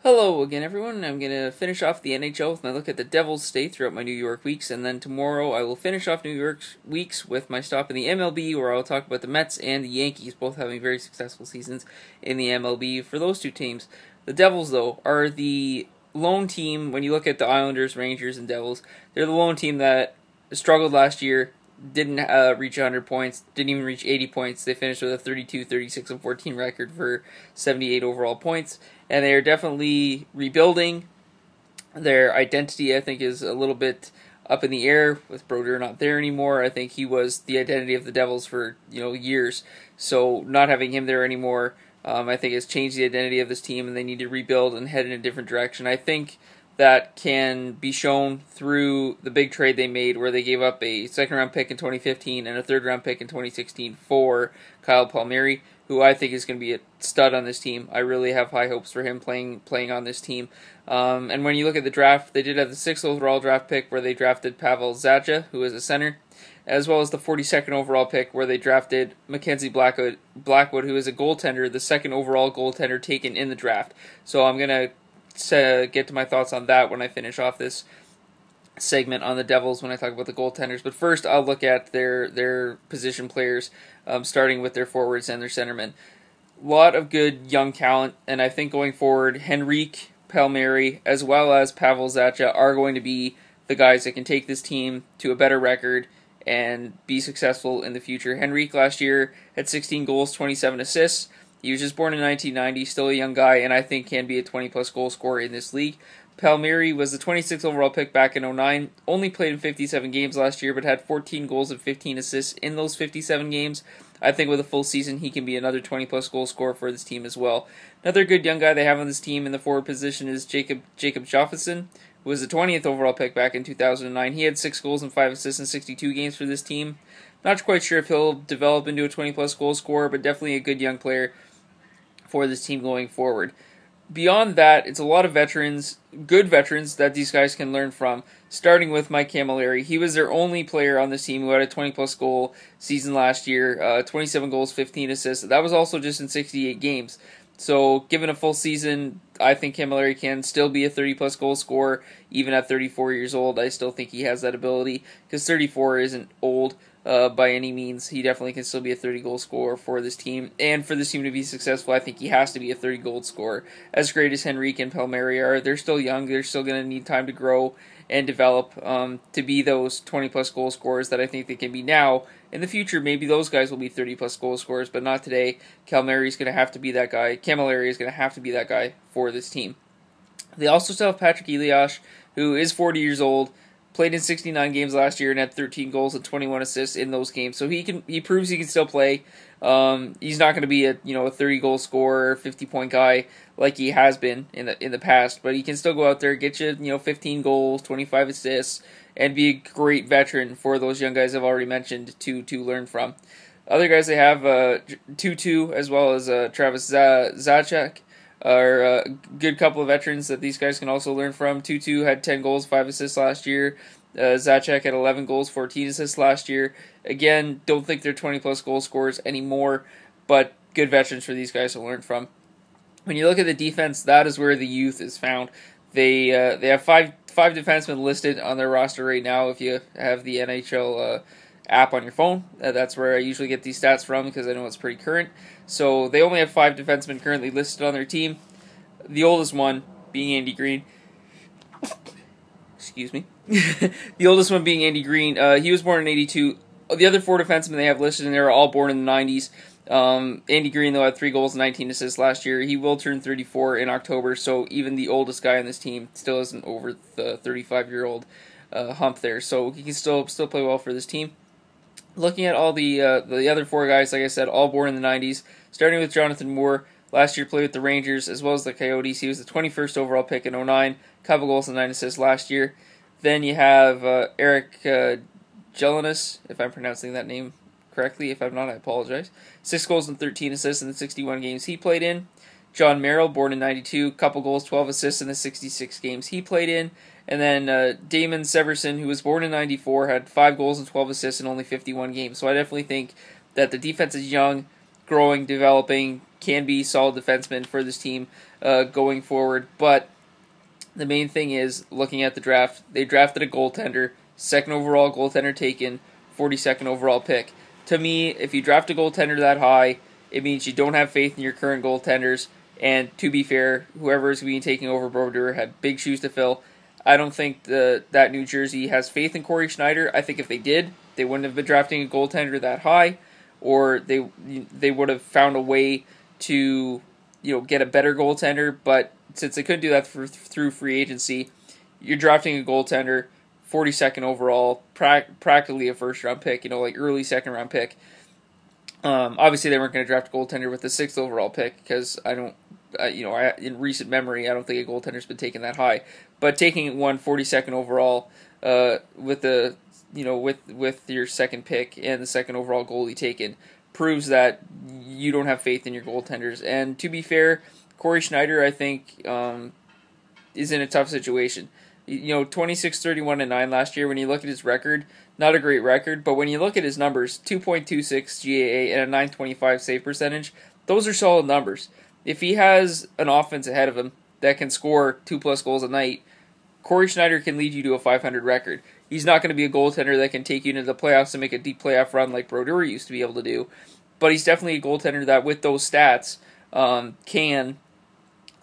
Hello again, everyone. I'm going to finish off the NHL with my look at the Devils stay throughout my New York weeks, and then tomorrow I will finish off New York's weeks with my stop in the MLB, where I'll talk about the Mets and the Yankees, both having very successful seasons in the MLB for those two teams. The Devils, though, are the lone team, when you look at the Islanders, Rangers, and Devils, they're the lone team that struggled last year, didn't reach 100 points, didn't even reach 80 points. They finished with a 32, 36, and 14 record for 78 overall points, and they are definitely rebuilding. Their identity, I think, is a little bit up in the air with Brodeur not there anymore. I think he was the identity of the Devils for years, so not having him there anymore, I think has changed the identity of this team, and they need to rebuild and head in a different direction. I think that can be shown through the big trade they made, where they gave up a second-round pick in 2015 and a third-round pick in 2016 for Kyle Palmieri, who I think is going to be a stud on this team. I really have high hopes for him playing on this team. And when you look at the draft, they did have the 6th overall draft pick, where they drafted Pavel Zacha, who is a center, as well as the 42nd overall pick, where they drafted Mackenzie Blackwood, who is a goaltender, the 2nd overall goaltender taken in the draft. So I'm going to get to my thoughts on that when I finish off this segment on the Devils when I talk about the goaltenders. But first, I'll look at their position players, starting with their forwards and their centermen. A lot of good young talent, and I think going forward, Henrique Palmieri as well as Pavel Zacha are going to be the guys that can take this team to a better record and be successful in the future. Henrique last year had 16 goals, 27 assists. He was just born in 1990, still a young guy, and I think can be a 20-plus goal scorer in this league. Palmieri was the 26th overall pick back in 2009, only played in 57 games last year, but had 14 goals and 15 assists in those 57 games. I think with a full season, he can be another 20-plus goal scorer for this team as well. Another good young guy they have on this team in the forward position is Jacob Jofferson, who was the 20th overall pick back in 2009. He had 6 goals and 5 assists in 62 games for this team. Not quite sure if he'll develop into a 20-plus goal scorer, but definitely a good young player for this team going forward. Beyond that, it's a lot of veterans, good veterans, that these guys can learn from, starting with Mike Cammalleri. He was their only player on this team who had a 20-plus goal season last year, 27 goals, 15 assists. That was also just in 68 games. So, given a full season, I think Cammalleri can still be a 30-plus goal scorer, even at 34 years old. I still think he has that ability, because 34 isn't old by any means. He definitely can still be a 30-goal scorer for this team. And for this team to be successful, I think he has to be a 30-goal scorer. As great as Henrique and Palmieri are, they're still young. They're still going to need time to grow and develop to be those 20-plus goal scorers that I think they can be now. In the future, maybe those guys will be 30-plus goal scorers, but not today. Cammalleri is going to have to be that guy. Cammalleri is going to have to be that guy for this team. They also still have Patrick Elias, who is 40 years old, played in 69 games last year and had 13 goals and 21 assists in those games. So he proves he can still play. He's not going to be a 30-goal scorer, 50-point guy like he has been in the past, but he can still go out there, get you 15 goals, 25 assists, and be a great veteran for those young guys I've already mentioned to learn from. Other guys they have, Tutu as well as Travis Zajac, are a good couple of veterans that these guys can also learn from. Tutu had 10 goals, 5 assists last year. Zajac had 11 goals, 14 assists last year. Again, don't think they're 20-plus goal scorers anymore, but good veterans for these guys to learn from. When you look at the defense, that is where the youth is found. They have five defensemen listed on their roster right now. If you have the NHL app on your phone, that's where I usually get these stats from, because I know it's pretty current. So they only have 5 defensemen currently listed on their team. The oldest one being Andy Green. Excuse me. The oldest one being Andy Green. He was born in 82. The other 4 defensemen they have listed in there are all born in the 90s. Andy Green, though, had 3 goals and 19 assists last year. He will turn 34 in October, so even the oldest guy on this team still isn't over the 35-year-old hump there. So he can still play well for this team. Looking at all the other 4 guys, like I said, all born in the 90s, starting with Jonathan Moore. Last year played with the Rangers as well as the Coyotes. He was the 21st overall pick in 2009, couple goals and 9 assists last year. Then you have Eric Gelinas, if I'm pronouncing that name correctly. If I'm not, I apologize. 6 goals and 13 assists in the 61 games he played in. John Merrill, born in 92, couple goals, 12 assists in the 66 games he played in. And then Damon Severson, who was born in 94, had 5 goals and 12 assists in only 51 games. So I definitely think that the defense is young, growing, developing, can be solid defensemen for this team going forward. But the main thing is, looking at the draft, they drafted a goaltender, second overall goaltender taken, 42nd overall pick. To me, if you draft a goaltender that high, it means you don't have faith in your current goaltenders. And to be fair, whoever is going to be taking over Brodeur had big shoes to fill. I don't think that New Jersey has faith in Corey Schneider. I think if they did, they wouldn't have been drafting a goaltender that high, or they would have found a way to get a better goaltender. But since they couldn't do that through free agency, you're drafting a goaltender, 42nd overall, practically a first round pick, like early second round pick. Obviously, they weren't going to draft a goaltender with the 6th overall pick because in recent memory, I don't think a goaltender's been taken that high. But taking 42nd overall with the with your second pick and the second overall goalie taken proves that you don't have faith in your goaltenders. And to be fair, Corey Schneider, I think, is in a tough situation. 26-31-9 last year. When you look at his record, not a great record, but when you look at his numbers, 2.26 GAA and a 925 save percentage, those are solid numbers. If he has an offense ahead of him that can score 2+ goals a night, Corey Schneider can lead you to a 500 record. He's not going to be a goaltender that can take you into the playoffs and make a deep playoff run like Brodeur used to be able to do, but he's definitely a goaltender that, with those stats, can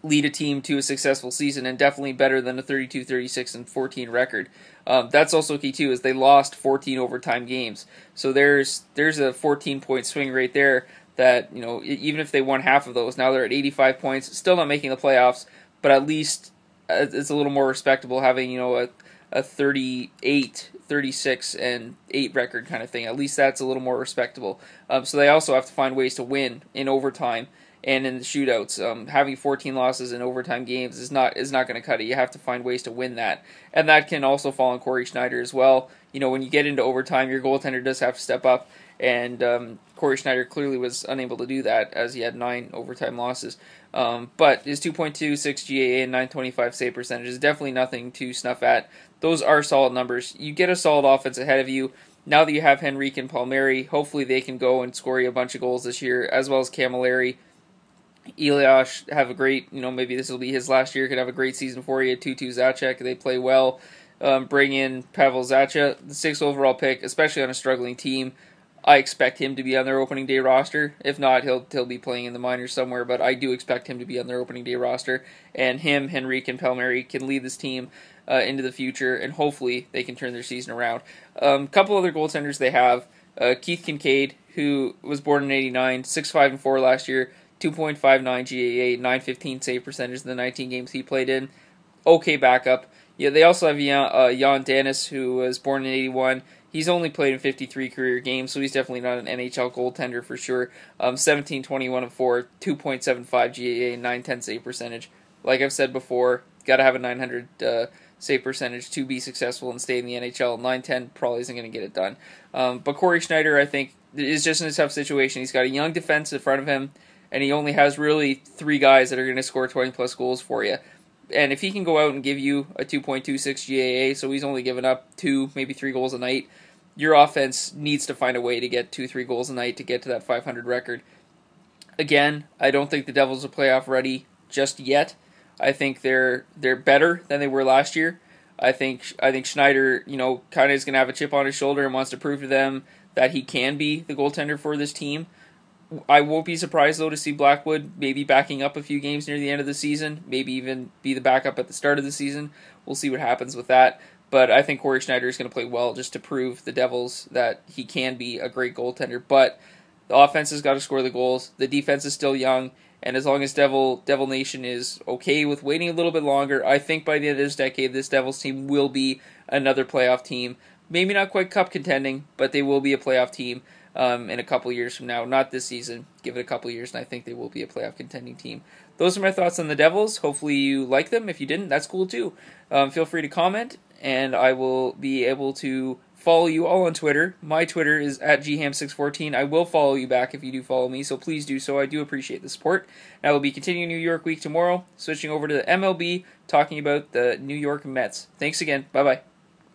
lead a team to a successful season, and definitely better than a 32, 36, and 14 record. That's also key too, is they lost 14 overtime games. So there's a 14-point swing right there that, even if they won half of those, now they're at 85 points, still not making the playoffs, but at least it's a little more respectable having, a 38, 36, and 8 record kind of thing. At least that's a little more respectable. So they also have to find ways to win in overtime and in the shootouts. Having 14 losses in overtime games is not going to cut it. You have to find ways to win that. And that can also fall on Corey Schneider as well. When you get into overtime, your goaltender does have to step up, and Corey Schneider clearly was unable to do that as he had 9 overtime losses. But his 2.26 GAA and 925 save percentage is definitely nothing to snuff at. Those are solid numbers. You get a solid offense ahead of you. Now that you have Henrique and Palmieri, hopefully they can go and score you a bunch of goals this year, as well as Camilleri. Elias have a great, maybe this will be his last year, could have a great season for you. 2-2 Zajac, they play well. Bring in Pavel Zacha, the 6th overall pick, especially on a struggling team. I expect him to be on their opening day roster. If not, he'll be playing in the minors somewhere, but I do expect him to be on their opening day roster. And him, Henrique, and Palmieri can lead this team into the future, and hopefully they can turn their season around. A couple other goaltenders they have. Keith Kincaid, who was born in 89, 6-5-4 last year, 2.59 GAA, 915 save percentage in the 19 games he played in. Okay backup. Yeah, they also have Jan Danis, who was born in 81. He's only played in 53 career games, so he's definitely not an NHL goaltender for sure. 17-21-4, 2.75 GAA, 910 save percentage. Like I've said before, got to have a 900 save percentage to be successful and stay in the NHL. 910 probably isn't going to get it done. But Corey Schneider, I think, is just in a tough situation. He's got a young defense in front of him, and he only has really 3 guys that are going to score 20-plus goals for you. And if he can go out and give you a 2.26 GAA, so he's only giving up 2, maybe 3 goals a night, your offense needs to find a way to get 2-3 goals a night to get to that 500 record. Again, I don't think the Devils are playoff ready just yet. I think they're better than they were last year. I think Schneider, kind of is going to have a chip on his shoulder and wants to prove to them that he can be the goaltender for this team. I won't be surprised, though, to see Blackwood maybe backing up a few games near the end of the season, maybe even be the backup at the start of the season. We'll see what happens with that. But I think Corey Schneider is going to play well just to prove the Devils that he can be a great goaltender. But the offense has got to score the goals. The defense is still young. And as long as Devil Nation is okay with waiting a little bit longer, I think by the end of this decade, this Devils team will be another playoff team. Maybe not quite cup contending, but they will be a playoff team in a couple years from now. Not this season. Give it a couple years, and I think they will be a playoff contending team. Those are my thoughts on the Devils. Hopefully you like them. If you didn't, that's cool too. Feel free to comment, and I will be able to follow you all on Twitter. My Twitter is @GHAM614. I will follow you back if you do follow me, so please do so. I do appreciate the support. And I will be continuing New York Week tomorrow, switching over to the MLB, talking about the New York Mets. Thanks again. Bye-bye.